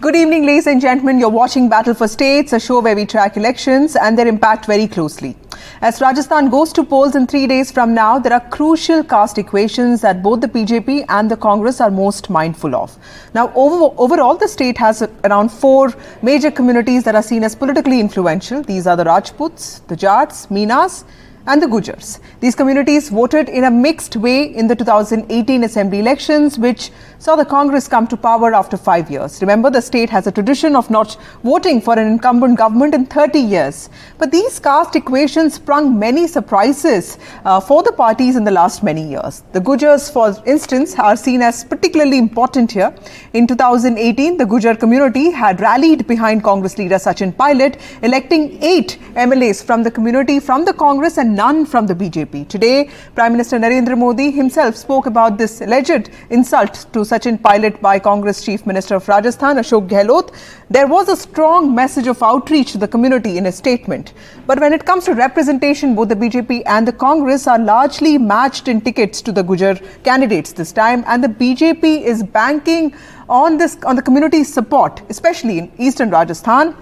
Good evening, ladies and gentlemen. You're watching Battle for States, a show where we track elections and their impact very closely. As Rajasthan goes to polls in 3 days from now, there are crucial caste equations that both the BJP and the Congress are most mindful of. Now, overall, the state has around 4 major communities that are seen as politically influential. These are the Rajputs, the Jats, Meenas, and the Gujars. These communities voted in a mixed way in the 2018 Assembly elections, which saw the Congress come to power after 5 years. Remember, the state has a tradition of not voting for an incumbent government in 30 years. But these caste equations sprung many surprises for the parties in the last many years. The Gujars, for instance, are seen as particularly important here. In 2018, the Gujar community had rallied behind Congress leader Sachin Pilot, electing 8 MLAs from the community from the Congress and none from the BJP. Today, Prime Minister Narendra Modi himself spoke about this alleged insult to Sachin Pilot by Congress Chief Minister of Rajasthan, Ashok Gehlot. There was a strong message of outreach to the community in a statement. But when it comes to representation, both the BJP and the Congress are largely matched in tickets to the Gujar candidates this time, and the BJP is banking on the community's support, especially in eastern Rajasthan,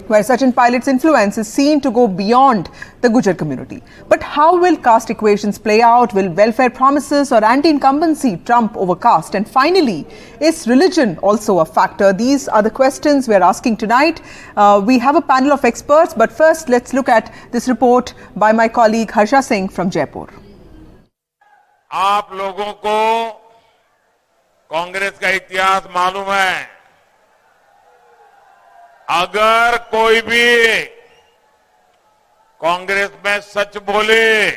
where Sachin Pilot's influence is seen to go beyond the Gujar community. But how will caste equations play out? Will welfare promises or anti-incumbency trump over caste? And finally, is religion also a factor? These are the questions we are asking tonight. We have a panel of experts, but first let's look at this report by my colleague Harsha Singh from Jaipur. आप लोगों को कांग्रेस का इतिहास मालूम है। अगर कोई भी कांग्रेस में सच बोले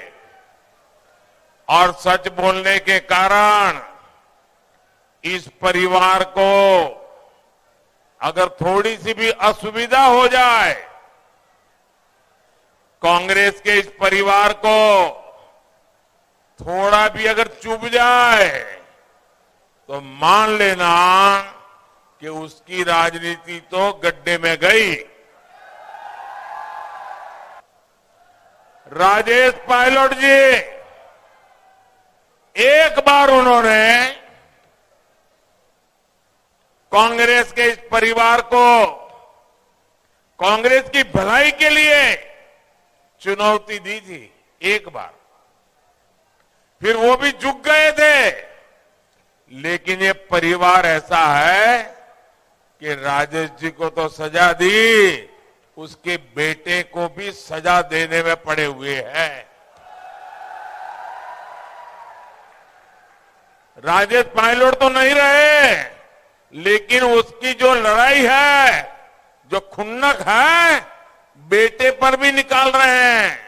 और सच बोलने के कारण इस परिवार को अगर थोड़ी सी भी असुविधा हो जाए, कांग्रेस के इस परिवार को थोड़ा भी अगर चुभ जाए, तो मान लेना कि उसकी राजनीति तो गड्ढे में गई। राजेश पायलट जी, एक बार उन्होंने कांग्रेस के इस परिवार को कांग्रेस की भलाई के लिए चुनौती दी थी, एक बार। फिर वो भी झुक गए थे। लेकिन ये परिवार ऐसा है कि राजेश जी को तो सजा दी, उसके बेटे को भी सजा देने में पड़े हुए हैं। राजेश पायलट तो नहीं रहे, लेकिन उसकी जो लड़ाई है, जो खुन्नक है, बेटे पर भी निकाल रहे हैं।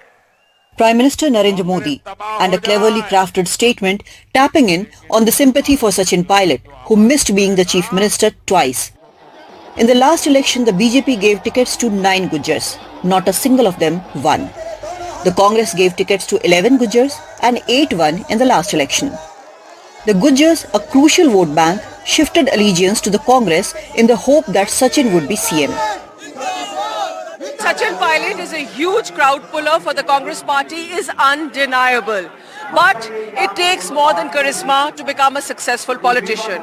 Prime Minister Narendra Modi and a cleverly crafted statement tapping in on the sympathy for Sachin Pilot, who missed being the Chief Minister twice. In the last election, the BJP gave tickets to 9 Gujars. Not a single of them won. The Congress gave tickets to 11 Gujars and 8 won in the last election. The Gujars, a crucial vote bank, shifted allegiance to the Congress in the hope that Sachin would be CM. Sachin Pilot is a huge crowd puller for the Congress party is undeniable. But it takes more than charisma to become a successful politician.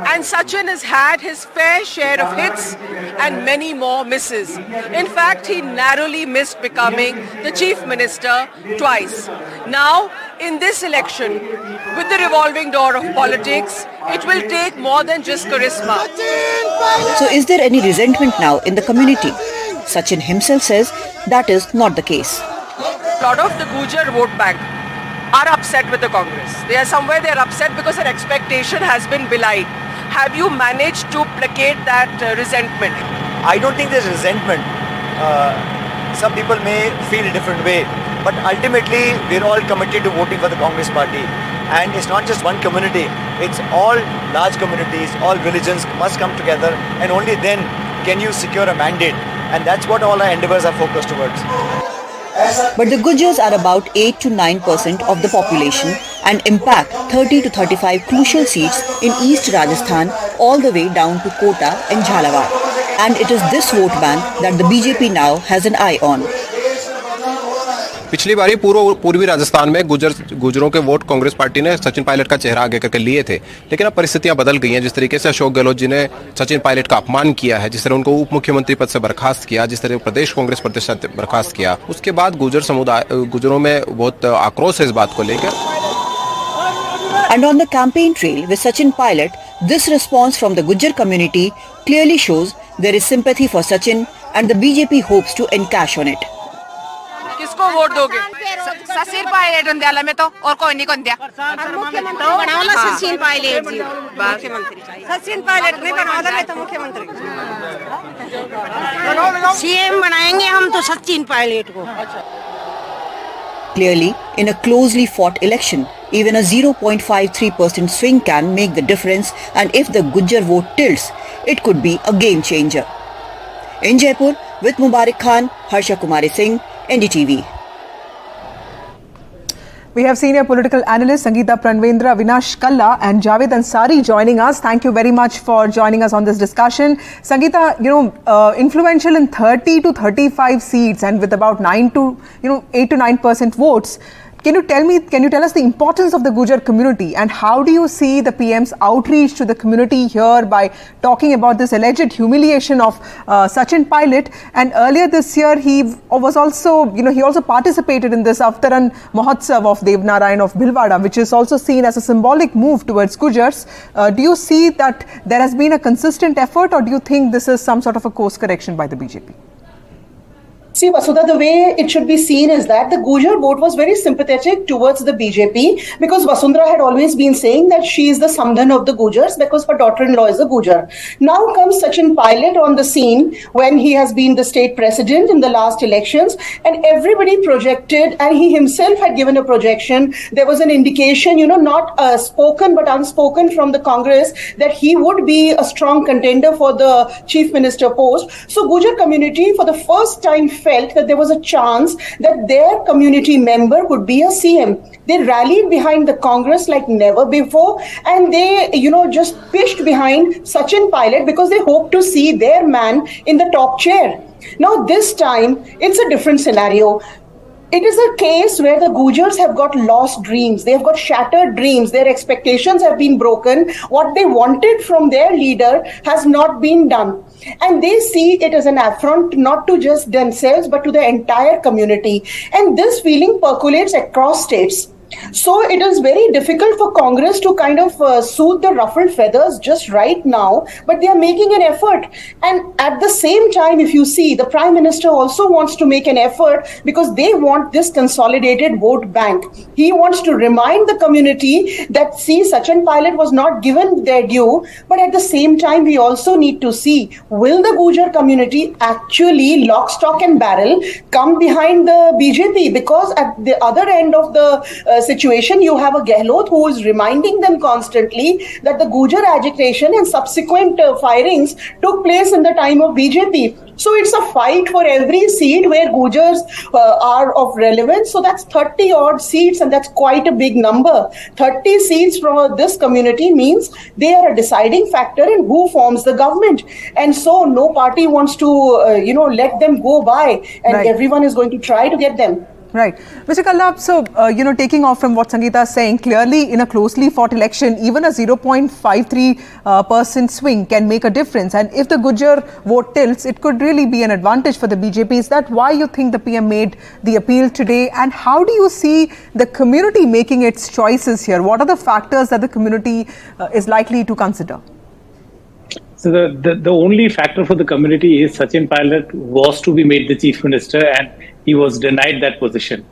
And Sachin has had his fair share of hits and many more misses. In fact, he narrowly missed becoming the Chief Minister twice. Now, in this election, with the revolving door of politics, it will take more than just charisma. So is there any resentment now in the community? Sachin himself says that is not the case. A lot of the Gurjar vote bank are upset with the Congress. They are upset because their expectation has been belied. Have you managed to placate that resentment? I don't think there's resentment. Some people may feel a different way, but ultimately we're all committed to voting for the Congress party. And it's not just one community, it's all large communities, all religions must come together, and only then can you secure a mandate. And that's what all our endeavors are focused towards. But the Gujars are about 8 to 9% of the population and impact 30 to 35 crucial seats in East Rajasthan all the way down to Kota and Jhalawar. And it is this vote bank that the BJP now has an eye on. पिछली बारी पूर्वी राजस्थान में गुजरों के vote Congress party ने सचिन पायलट का चेहरा आगे करके लिए थे, लेकिन अब परिस्थितियां बदल गई हैं। जिस तरीके से अशोक गहलोत जी ने सचिन पायलट का अपमान किया है, जिस तरह उनको उप मुख्यमंत्री पद से बर्खास्त किया, जिस तरह प्रदेश कांग्रेस प्रदेश से बर्खास्त किया, उसके बाद गुजरों में बहुत आक्रोश है इस बात को लेकर। And on the campaign trail with Sachin Pilot, this response from the Gurjar community clearly shows there is sympathy for Sachin and the BJP hopes to encash on it. किसको वोट दोगे? सचिन पायलट द्याला में तो और कोई नहीं कोण द्या मुख्यमंत्री बनावला सचिन पायलट जी मुख्यमंत्री सचिन पायलट नहीं बनावला मैं तो मुख्यमंत्री सीएम बनाएंगे हम तो सचिन पायलट को। Clearly, in a closely fought election, even a 0.53% swing can make the difference, and if the Gurjar vote tilts, it could be a game changer. In Jaipur, with Mubarak Khan, Harsha Kumari Singh, NDTV. We have senior political analysts Sangeeta, Pranvendra, Avinash, Kalla and Javed Ansari joining us. Thank you very much for joining us on this discussion. Sangeeta, influential in 30 to 35 seats and with about 8 to 9% votes. Can you tell us the importance of the Gurjar community and how do you see the PM's outreach to the community here by talking about this alleged humiliation of Sachin Pilot? And earlier this year, he was also, he also participated in this Avtaran Mahotsav of Devnarayan of Bhilwara, which is also seen as a symbolic move towards Gujars. Do you see that there has been a consistent effort, or do you think this is some sort of a course correction by the BJP? See, Vasudha, the way it should be seen is that the Gurjar vote was very sympathetic towards the BJP because Vasundhara had always been saying that she is the Samdhan of the Gujars because her daughter-in-law is a Gujar. Now comes Sachin Pilot on the scene when he has been the state president in the last elections, and everybody projected, and he himself had given a projection. There was an indication, not spoken but unspoken from the Congress that he would be a strong contender for the chief minister post. So Gurjar community for the first time felt that there was a chance that their community member would be a CM. They rallied behind the Congress like never before, and they, just pitched behind Sachin Pilot because they hoped to see their man in the top chair. Now this time, it's a different scenario. It is a case where the Gujars have got lost dreams. They have got shattered dreams. Their expectations have been broken. What they wanted from their leader has not been done. And they see it as an affront not to just themselves but to the entire community. And this feeling percolates across states. So it is very difficult for Congress to kind of soothe the ruffled feathers just right now, but they are making an effort. And at the same time, if you see, the Prime Minister also wants to make an effort because they want this consolidated vote bank. He wants to remind the community that, see, Sachin Pilot was not given their due, but at the same time, we also need to see, will the Gurjar community actually lock, stock and barrel come behind the BJP? Because at the other end of the situation, you have a Gehlot who is reminding them constantly that the Gurjar agitation and subsequent firings took place in the time of BJP. So it's a fight for every seat where Gujars are of relevance. So that's 30 odd seats, and that's quite a big number. 30 seats from this community means they are a deciding factor in who forms the government. And so no party wants to, let them go by, and right. Everyone is going to try to get them. Right. Mr. Kalla, so, taking off from what Sangeeta is saying, clearly in a closely fought election, even a 0.53% swing can make a difference. And if the Gurjar vote tilts, it could really be an advantage for the BJP. Is that why you think the PM made the appeal today? And how do you see the community making its choices here? What are the factors that the community is likely to consider? So the only factor for the community is Sachin Pilot was to be made the chief minister, and he was denied that position.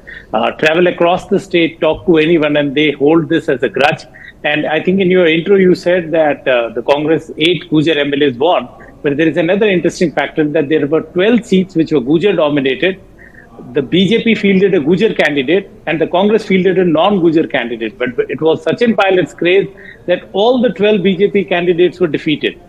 Travel across the state, talk to anyone, and they hold this as a grudge. And I think in your intro, you said that the Congress 8 Gurjar MLAs won. But there is another interesting factor that there were 12 seats which were Gurjar dominated. The BJP fielded a Gurjar candidate and the Congress fielded a non-Gurjar candidate. But it was Sachin Pilot's craze that all the 12 BJP candidates were defeated.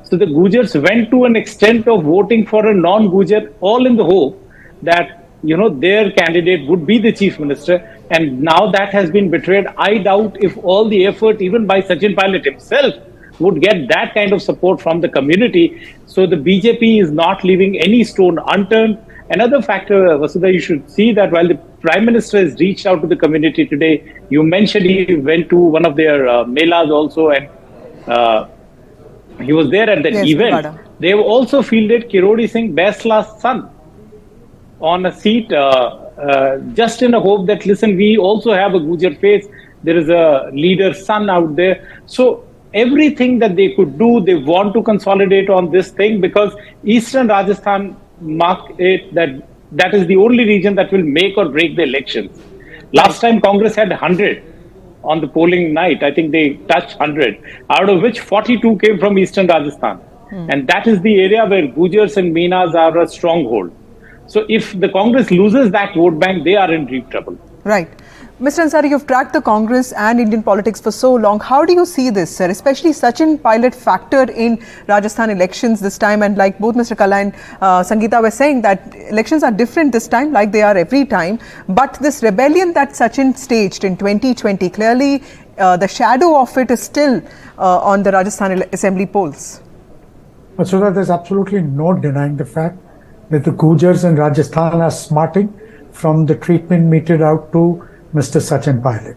So the Gujars went to an extent of voting for a non-Gurjar, all in the hope that their candidate would be the chief minister, and now that has been betrayed. I doubt if all the effort, even by Sachin Pilot himself, would get that kind of support from the community. So the BJP is not leaving any stone unturned. Another factor, Vasudha, you should see that while the Prime Minister has reached out to the community today. You mentioned he went to one of their melas also, and he was there at that Yes, event. Nevada. They have also fielded Kirori Singh Baisla's son on a seat, just in a hope that, listen, we also have a Gujar face. There is a leader's son out there. So everything that they could do, they want to consolidate on this thing, because Eastern Rajasthan mark it that is the only region that will make or break the elections. Last time Congress had 100 on the polling night. I think they touched 100, out of which 42 came from Eastern Rajasthan. And that is the area where Gujars and Meenas are a stronghold. So if the Congress loses that vote bank, they are in deep trouble. Right. Mr. Ansari, you've tracked the Congress and Indian politics for so long. How do you see this, sir? Especially Sachin Pilot factored in Rajasthan elections this time. And like both Mr. Kalla and Sangeeta were saying, that elections are different this time, like they are every time. But this rebellion that Sachin staged in 2020, clearly the shadow of it is still on the Rajasthan Assembly polls. But so that there's absolutely no denying the fact that the Gujars in Rajasthan are smarting from the treatment meted out to Mr. Sachin Pilot.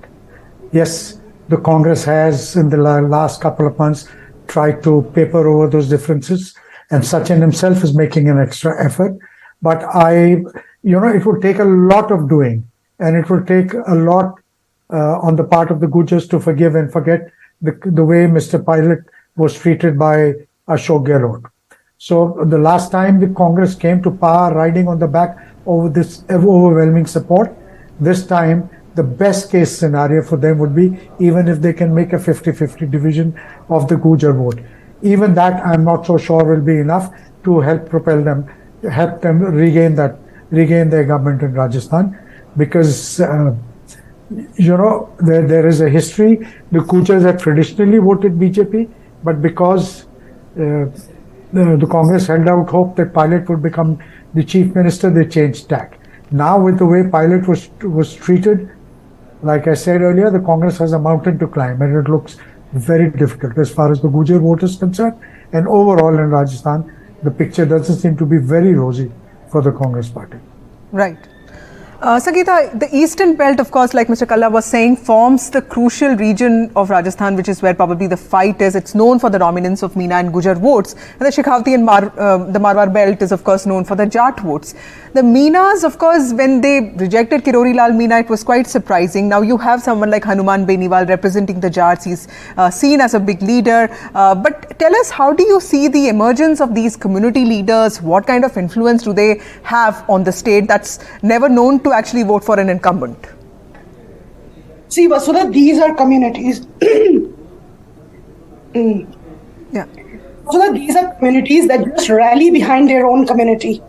Yes, the Congress has in the last couple of months tried to paper over those differences, and Sachin himself is making an extra effort. But it will take a lot of doing, and it will take a lot on the part of the Gujars to forgive and forget the way Mr. Pilot was treated by Ashok Gehlot. So the last time the Congress came to power riding on the back of this overwhelming support, this time the best case scenario for them would be, even if they can make a 50-50 division of the Gujar vote. Even that, I'm not so sure will be enough to help them regain their government in Rajasthan, because there is a history. The Gujars have traditionally voted BJP, but because the Congress held out hope that Pilot would become the chief minister, they changed tack. Now, with the way Pilot was treated, like I said earlier, the Congress has a mountain to climb, and it looks very difficult as far as the Gujar vote is concerned. And overall in Rajasthan, the picture doesn't seem to be very rosy for the Congress party. Right. Sangeeta, the eastern belt, of course, like Mr. Kalla was saying, forms the crucial region of Rajasthan, which is where probably the fight is. It's known for the dominance of Meena and Gujar votes. And the Shekhawati and the Marwar belt is, of course, known for the Jat votes. The Meenas, of course, when they rejected Kirori Lal Meena, it was quite surprising. Now you have someone like Hanuman Beniwal representing the Jats. He's seen as a big leader. But tell us, how do you see the emergence of these community leaders? What kind of influence do they have on the state that's never known to actually vote for an incumbent? See, Vasudha, these are communities. Yeah. Vasudha, these are communities that just rally behind their own community.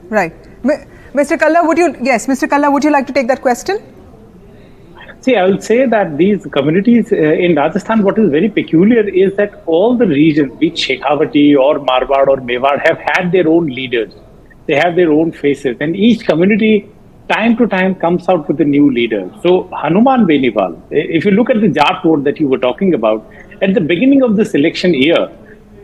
Right. Mr. Kalla, Mr. Kalla, would you like to take that question? See, I will say that these communities in Rajasthan, what is very peculiar is that all the regions, be it Shekhawati or Marwar or Mewar, have had their own leaders. They have their own faces, and each community time to time comes out with a new leader. So Hanuman Beniwal, if you look at the Jat vote that you were talking about, at the beginning of this election year,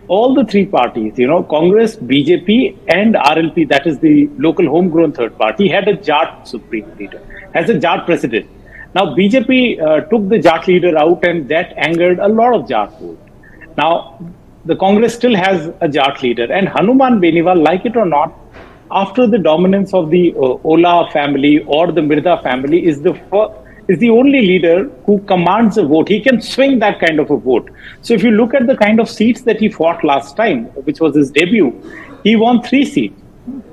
all the three parties, Congress, BJP and RLP, that is the local homegrown third party, had a Jat supreme leader, has a Jat president. Now BJP took the Jat leader out, and that angered a lot of Jat vote. Now the Congress still has a Jat leader, and Hanuman Beniwal, like it or not, after the dominance of the Ola family or the Mirza family, is the only leader who commands a vote. He can swing that kind of a vote. So if you look at the kind of seats that he fought last time, which was his debut, he won 3 seats.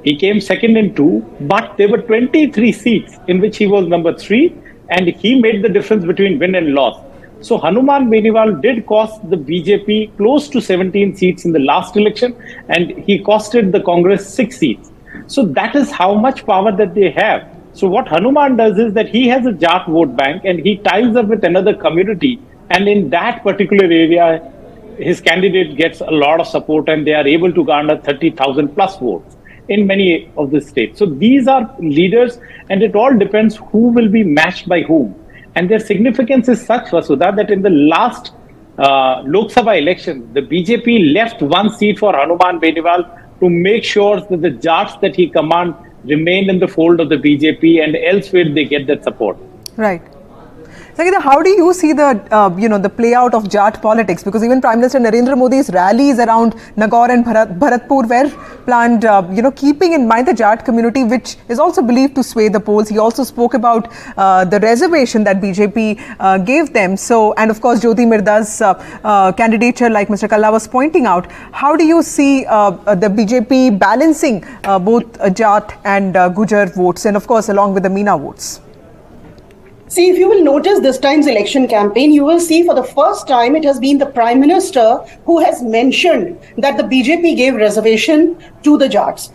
He came second in 2, but there were 23 seats in which he was number 3, and he made the difference between win and loss. So Hanuman Beniwal did cost the BJP close to 17 seats in the last election, and he costed the Congress 6 seats. So that is how much power that they have. So what Hanuman does is that he has a Jat vote bank, and he ties up with another community, and in that particular area, his candidate gets a lot of support, and they are able to garner 30,000 plus votes in many of the states. So these are leaders, and it all depends who will be matched by whom. And their significance is such, Vasudha, that in the last Lok Sabha election, the BJP left 1 seat for Hanuman Beniwal to make sure that the Jats that he commands remain in the fold of the BJP, and elsewhere they get that support. Right. Sangeeta, how do you see the the play out of Jat politics? Because even Prime Minister Narendra Modi's rallies around Nagaur and Bharatpur were planned, keeping in mind the Jat community, which is also believed to sway the polls. He also spoke about the reservation that BJP gave them. So, and of course, Jyoti Mirda's candidature, like Mr. Kalla was pointing out. How do you see the BJP balancing both Jat and Gujar votes, and of course, along with the Meena votes? See, if you will notice this time's election campaign, you will see for the first time it has been the Prime Minister who has mentioned that the BJP gave reservation to the Jats.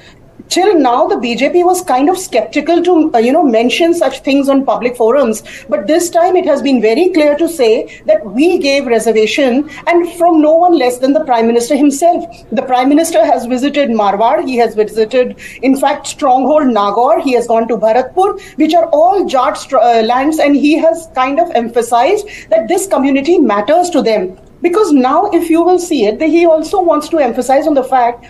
Till now, the BJP was kind of skeptical to, mention such things on public forums. But this time, it has been very clear to say that we gave reservation, and from no one less than the Prime Minister himself. The Prime Minister has visited Marwar. He has visited, in fact, stronghold Nagaur. He has gone to Bharatpur, which are all Jat lands, and he has kind of emphasized that this community matters to them. Because now, if you will see it, he also wants to emphasize on the fact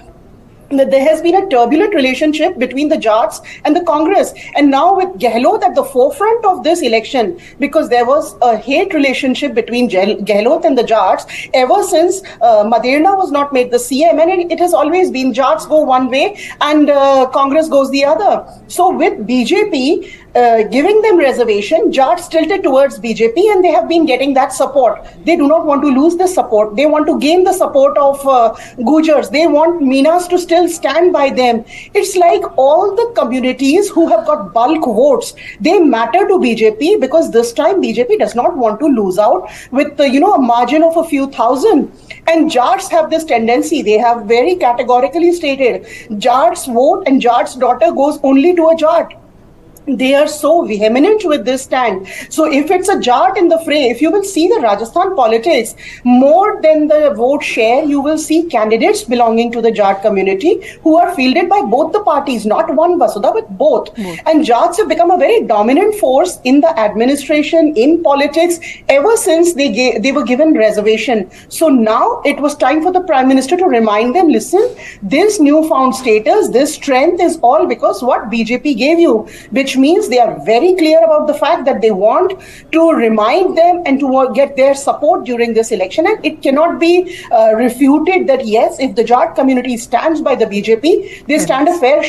that there has been a turbulent relationship between the Jats and the Congress. And now with Gehlot at the forefront of this election, because there was a hate relationship between Gehlot and the Jats ever since Maderna was not made the CM. And it has always been Jats go one way and Congress goes the other. So with BJP giving them reservation, Jats tilted towards BJP, and they have been getting that support. They do not want to lose the support. They want to gain the support of Gujars. They want Meenas to still stand by them. It's like all the communities who have got bulk votes, they matter to BJP, because this time BJP does not want to lose out with a margin of a few thousand. And Jats have this tendency. They have very categorically stated Jats vote and Jats daughter goes only to a Jat. They are so vehement with this stand. So if it's a Jat in the fray, if you will see the Rajasthan politics, more than the vote share, you will see candidates belonging to the Jat community who are fielded by both the parties, not one Vasudha, but both. And Jats have become a very dominant force in the administration, in politics, ever since they were given reservation. So now it was time for the Prime Minister to remind them, listen, this newfound status, this strength is all because what BJP gave you, which means they are very clear about the fact that they want to remind them and to get their support during this election. And it cannot be refuted that yes, if the Jat community stands by the BJP, they stand a fair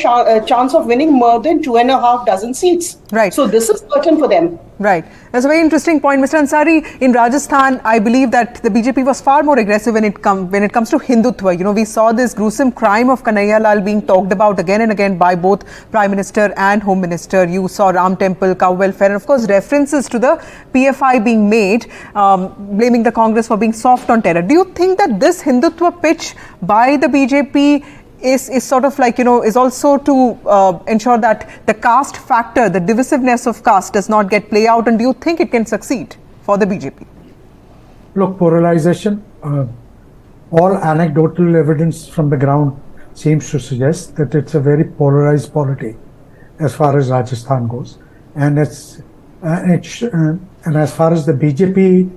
chance of winning more than 2.5 dozen seats. Right. So this is certain for them. Right. That's a very interesting point. Mr. Ansari, in Rajasthan, I believe that the BJP was far more aggressive when it comes to Hindutva. We saw this gruesome crime of Kanhaiya Lal being talked about again and again by both Prime Minister and Home Minister. You saw Ram Temple, cow welfare, and of course references to the PFI being made, blaming the Congress for being soft on terror. Do you think that this Hindutva pitch by the BJP is sort of like, is also to ensure that the caste factor, the divisiveness of caste does not get play out? And do you think it can succeed for the BJP? Look, polarization, all anecdotal evidence from the ground seems to suggest that it's a very polarized polity as far as Rajasthan goes. And and as far as the BJP,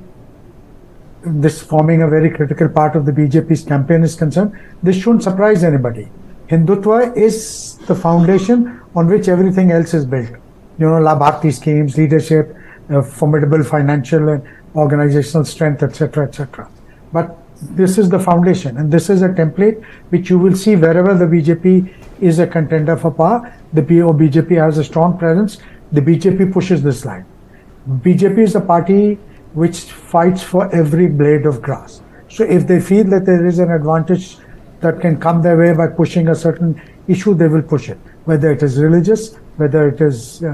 this forming a very critical part of the BJP's campaign is concerned, this shouldn't surprise anybody. Hindutva is the foundation on which everything else is built. Labharti schemes, leadership, formidable financial and organizational strength, etc., etc. But this is the foundation, and this is a template which you will see wherever the BJP is a contender for power. The BJP has a strong presence. The BJP pushes this line. BJP is a party which fights for every blade of grass. So if they feel that there is an advantage that can come their way by pushing a certain issue, they will push it. Whether it is religious, whether it is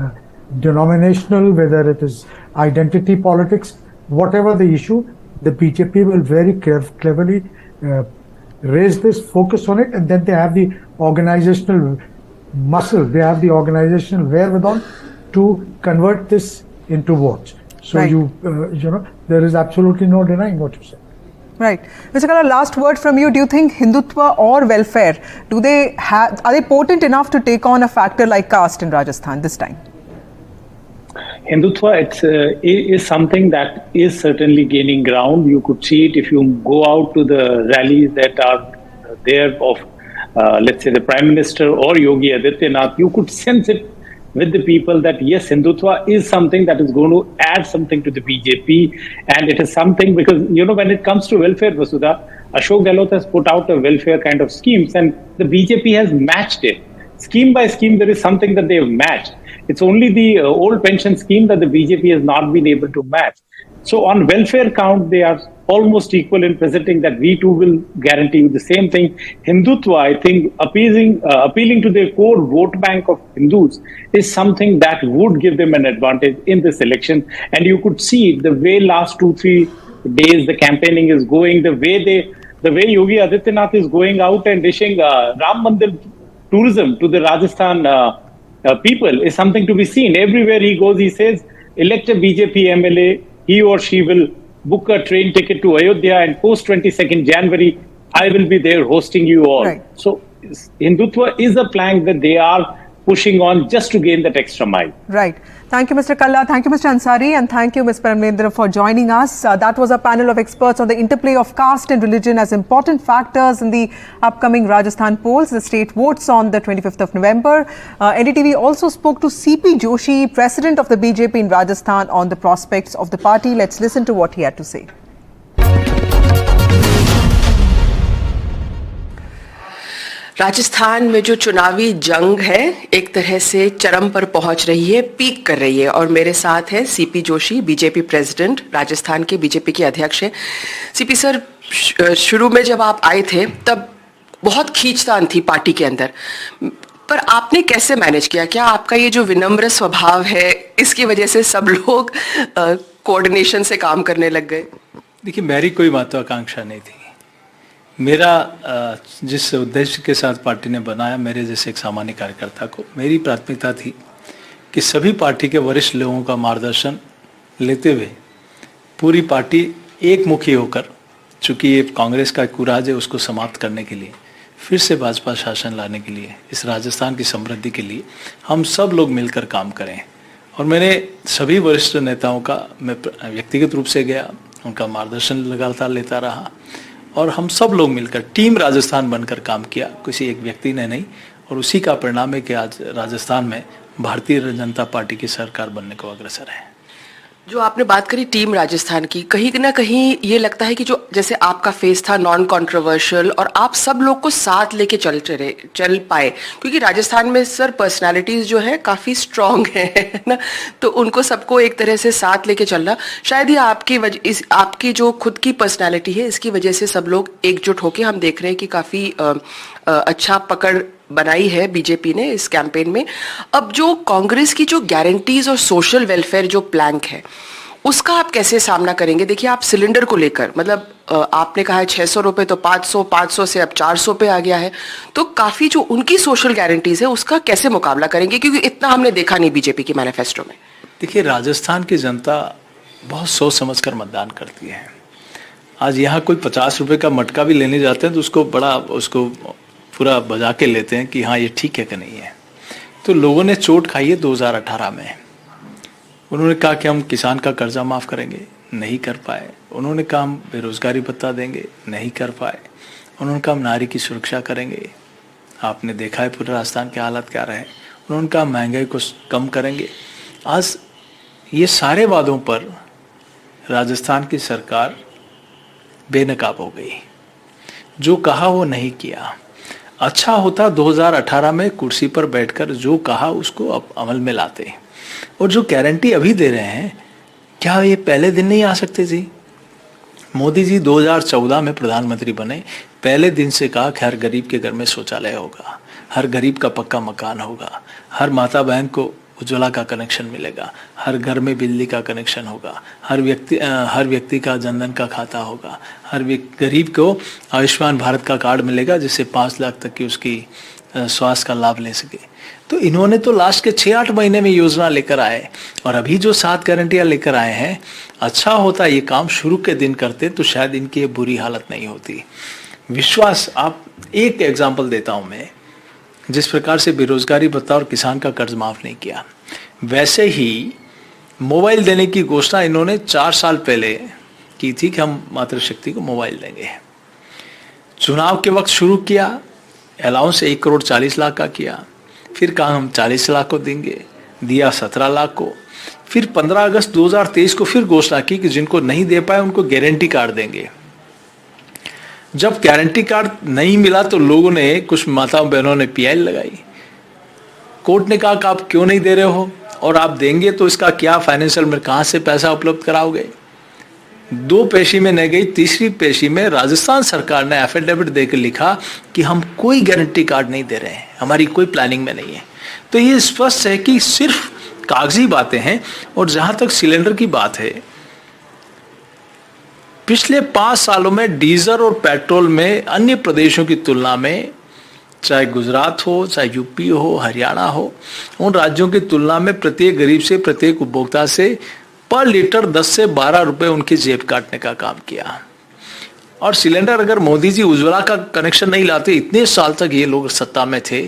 denominational, whether it is identity politics, whatever the issue, the BJP will very cleverly raise this, focus on it, and then they have the organizational muscle, they have the organizational wherewithal to convert this into votes. So right. There is absolutely no denying what you said. Right. Mr. Kalla, last word from you. Do you think Hindutva or welfare, are they potent enough to take on a factor like caste in Rajasthan this time? Hindutva is something that is certainly gaining ground. You could see it if you go out to the rallies that are there of let's say the Prime Minister or Yogi Adityanath, you could sense it with the people that yes, Hindutva is something that is going to add something to the BJP, and it is something because, when it comes to welfare, Vasudha, Ashok Gehlot has put out a welfare kind of schemes and the BJP has matched it. Scheme by scheme, there is something that they have matched. It's only the old pension scheme that the BJP has not been able to match. So on welfare count, they are almost equal in presenting that we too will guarantee you the same thing. Hindutva, I think, appealing to the core vote bank of Hindus is something that would give them an advantage in this election. And you could see the way last 2-3 days the campaigning is going, the way Yogi Adityanath is going out and dishing Ram Mandir tourism to the Rajasthan people is something to be seen. Everywhere he goes, he says, elect a BJP MLA, he or she will book a train ticket to Ayodhya and post 22nd January, I will be there hosting you all. Right. So Hindutva is a plank that they are pushing on just to gain that extra mile. Right. Thank you, Mr. Kalla. Thank you, Mr. Ansari. And thank you, Ms. Pranvendra, for joining us. That was a panel of experts on the interplay of caste and religion as important factors in the upcoming Rajasthan polls. The state votes on the 25th of November. NDTV also spoke to CP Joshi, president of the BJP in Rajasthan, on the prospects of the party. Let's listen to what he had to say. Rajasthan में जो चुनावी जंग है एक तरह से चरम पर पहुंच रही है, पीक कर रही है। और मेरे साथ है CP Joshi, BJP president, Rajasthan के बीजेपी के अध्यक्ष हैं। सीपी सर, शुरू में जब आप आए थे तब बहुत खींचतान थी पार्टी के अंदर, पर आपने कैसे मैनेज किया? क्या आपका ये जो विनम्र स्वभाव है इसकी वजह से सब लोग कोऑर्डिनेशन से काम करने लग गए? देखिए, मेरी कोई महत्वाकांक्षा नहीं थी। मेरा जिस उद्देश्य के साथ पार्टी ने बनाया, मेरे जैसे एक सामान्य कार्यकर्ता को मेरी प्राथमिकता थी कि सभी पार्टी के वरिष्ठ लोगों का मार्गदर्शन लेते हुए पूरी पार्टी एक मुखी होकर, चूंकि ये कांग्रेस का कुराज है, उसको समाप्त करने के लिए, फिर से भाजपा शासन लाने के लिए, इस राजस्थान की समृद्धि के लिए हम सब लोग मिलकर काम करें। और मैंने सभी वरिष्ठ नेताओं का मैं व्यक्तिगत रूप से गया, उनका मार्गदर्शन लगातार लेता रहा और हम सब लोग मिलकर टीम राजस्थान बनकर काम किया, किसी एक व्यक्ति ने नहीं। और उसी का परिणाम है कि आज राजस्थान में भारतीय जनता पार्टी की सरकार बनने को अग्रसर है। जो आपने बात करी टीम राजस्थान की, कहीं ना कहीं ये लगता है कि जो जैसे आपका फेस था नॉन कंट्रोवर्शियल और आप सब लोग को साथ लेके चल पाए, क्योंकि राजस्थान में सर पर्सनालिटीज जो है काफ़ी स्ट्रांग है ना, तो उनको सबको एक तरह से साथ लेके चलना, शायद ये आपकी जो खुद की पर्सनालिटी है इसकी वजह से सब लोग एकजुट होके हम देख रहे हैं कि काफ़ी अच्छा पकड़ बनाई है बीजेपी ने इस कैंपेन में। अब जो कांग्रेस की जो गारंटीज और सोशल वेलफेयर जो प्लैंक है उसका आप कैसे सामना करेंगे? देखिए, आप सिलेंडर को लेकर मतलब आपने कहा है 600 रुपये तो 500 से अब 400 पे आ गया है, तो काफ़ी जो उनकी सोशल गारंटीज है उसका कैसे मुकाबला करेंगे, क्योंकि इतना हमने देखा नहीं बीजेपी के मैनिफेस्टो में। देखिए, राजस्थान की जनता बहुत सोच समझ कर मतदान करती है। आज यहाँ कोई 50 रुपये का मटका भी लेने जाते हैं तो उसको पूरा बजा के लेते हैं कि हाँ ये ठीक है कि नहीं है। तो लोगों ने चोट खाई है 2018 में। उन्होंने कहा कि हम किसान का कर्जा माफ़ करेंगे, नहीं कर पाए। उन्होंने कहा हम बेरोजगारी भत्ता देंगे, नहीं कर पाए। उन्होंने कहा हम नारी की सुरक्षा करेंगे, आपने देखा है पूरे राजस्थान के हालत क्या रहे। उन्होंने कहा महंगाई को कम करेंगे। आज ये सारे वादों पर राजस्थान की सरकार बेनकाब हो गई, जो कहा वो नहीं किया। अच्छा होता 2018 में कुर्सी पर बैठकर जो कहा उसको अब अमल में लाते, और जो गारंटी अभी दे रहे हैं क्या ये पहले दिन नहीं आ सकते जी? मोदी जी 2014 में प्रधानमंत्री बने, पहले दिन से कहा कि हर गरीब के घर में शौचालय होगा, हर गरीब का पक्का मकान होगा, हर माता बहन को उज्ज्वला का कनेक्शन मिलेगा, हर घर में बिजली का कनेक्शन होगा, हर व्यक्ति का जनधन का खाता होगा, हर गरीब को आयुष्मान भारत का कार्ड मिलेगा जिससे 5 लाख तक की उसकी स्वास्थ्य का लाभ ले सके। तो इन्होंने तो लास्ट के 6-8 महीने में योजना लेकर आए, और अभी जो 7 गारंटियां लेकर आए हैं, अच्छा होता ये काम शुरू के दिन करते तो शायद इनकी ये बुरी हालत नहीं होती। विश्वास, आप एक एग्जाम्पल देता हूँ मैं, जिस प्रकार से बेरोजगारी भत्ता और किसान का कर्ज माफ नहीं किया, वैसे ही मोबाइल देने की घोषणा इन्होंने 4 साल पहले की थी कि हम मातृशक्ति को मोबाइल देंगे। चुनाव के वक्त शुरू किया, अलाउंस 1,40,00,000 का किया, फिर कहा हम 40 लाख को देंगे, दिया 17 लाख को, फिर 15 अगस्त 2023 को फिर घोषणा की कि जिनको नहीं दे पाए उनको गारंटी कार्ड देंगे। जब गारंटी कार्ड नहीं मिला तो लोगों ने, कुछ माताओं बहनों ने पीआई लगाई। कोर्ट ने कहा कि आप क्यों नहीं दे रहे हो, और आप देंगे तो इसका क्या, फाइनेंशियल में कहां से पैसा उपलब्ध कराओगे। 2 पेशी में नहीं गई, तीसरी पेशी में राजस्थान सरकार ने एफिडेविट देकर लिखा कि हम कोई गारंटी कार्ड नहीं दे रहे हैं, हमारी कोई प्लानिंग में नहीं है। तो ये स्पष्ट है कि सिर्फ कागजी बातें हैं। और जहां तक सिलेंडर की बात है, पिछले 5 सालों में डीजल और पेट्रोल में अन्य प्रदेशों की तुलना में, चाहे गुजरात हो, चाहे यूपी हो, हरियाणा हो, उन राज्यों की तुलना में प्रत्येक गरीब से, प्रत्येक उपभोक्ता से पर लीटर 10 से 12 रुपए उनकी जेब काटने का काम किया। और सिलेंडर, अगर मोदी जी उज्ज्वला का कनेक्शन नहीं लाते, इतने साल तक ये लोग सत्ता में थे,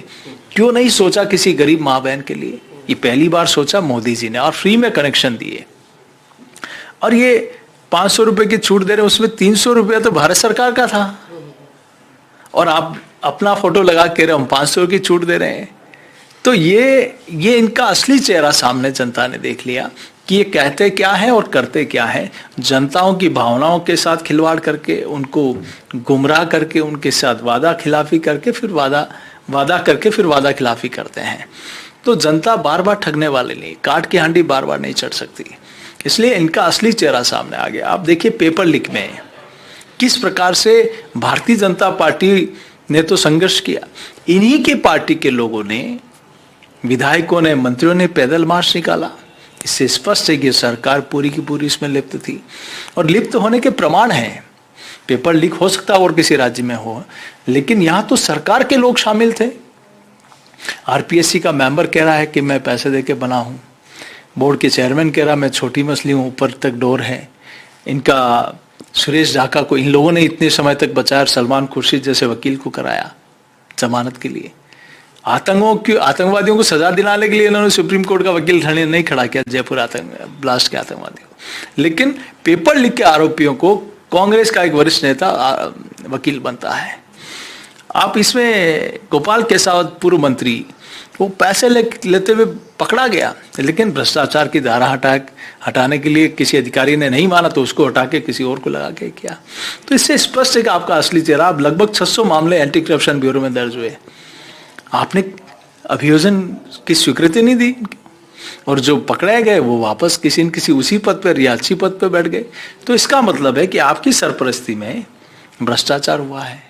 क्यों नहीं सोचा किसी गरीब माँ बहन के लिए। ये पहली बार सोचा मोदी जी ने, और फ्री में कनेक्शन दिए। और ये 500 रुपए की छूट दे रहे हैं, उसमें 300 रुपया तो भारत सरकार का था, और आप अपना फोटो लगा के रहे, हम 500 की छूट दे रहे हैं। तो ये इनका असली चेहरा सामने जनता ने देख लिया कि ये कहते क्या है और करते क्या है। जनताओं की भावनाओं के साथ खिलवाड़ करके, उनको गुमराह करके, उनके साथ वादा खिलाफी करके, फिर वादा करके फिर वादा खिलाफी करते हैं। तो जनता बार बार ठगने वाले नहीं, काट की हांडी बार बार नहीं चढ़ सकती, इसलिए इनका असली चेहरा सामने आ गया। आप देखिए पेपर लीक में किस प्रकार से भारतीय जनता पार्टी ने तो संघर्ष किया, इन्हीं के पार्टी के लोगों ने, विधायकों ने, मंत्रियों ने पैदल मार्च निकाला। इससे स्पष्ट है कि सरकार पूरी की पूरी इसमें लिप्त थी, और लिप्त होने के प्रमाण हैं। पेपर लीक हो सकता है और किसी राज्य में हो, लेकिन यहां तो सरकार के लोग शामिल थे। आरपीएससी का मेंबर कह रहा है कि मैं पैसे देके बना हूं, बोर्ड के चेयरमैन कह रहा मैं छोटी मछली हूं, ऊपर तक डोर है। इनका सुरेश ढाका को इन लोगों ने इतने समय तक बचाया, सलमान खुर्शीद जैसे वकील को कराया जमानत के लिए। आतंकवादियों को सजा दिलाने के लिए इन्होंने सुप्रीम कोर्ट का वकील नहीं खड़ा किया, जयपुर ब्लास्ट के आतंकवादियों को। लेकिन पेपर लीक के आरोपियों को कांग्रेस का एक वरिष्ठ नेता वकील बनता है। आप इसमें गोपाल केसावत पूर्व मंत्री, वो पैसे लेते हुए पकड़ा गया, लेकिन भ्रष्टाचार की धारा हटाने के लिए किसी अधिकारी ने नहीं माना तो उसको हटा के किसी और को लगा के किया। तो इससे स्पष्ट है कि आपका असली चेहरा। अब लगभग 600 मामले एंटी करप्शन ब्यूरो में दर्ज हुए, आपने अभियोजन की स्वीकृति नहीं दी, और जो पकड़े गए वो वापस किसी न किसी उसी पद पर या अच्छी पद पर बैठ गए। तो इसका मतलब है कि आपकी सरपरस्ती में भ्रष्टाचार हुआ है।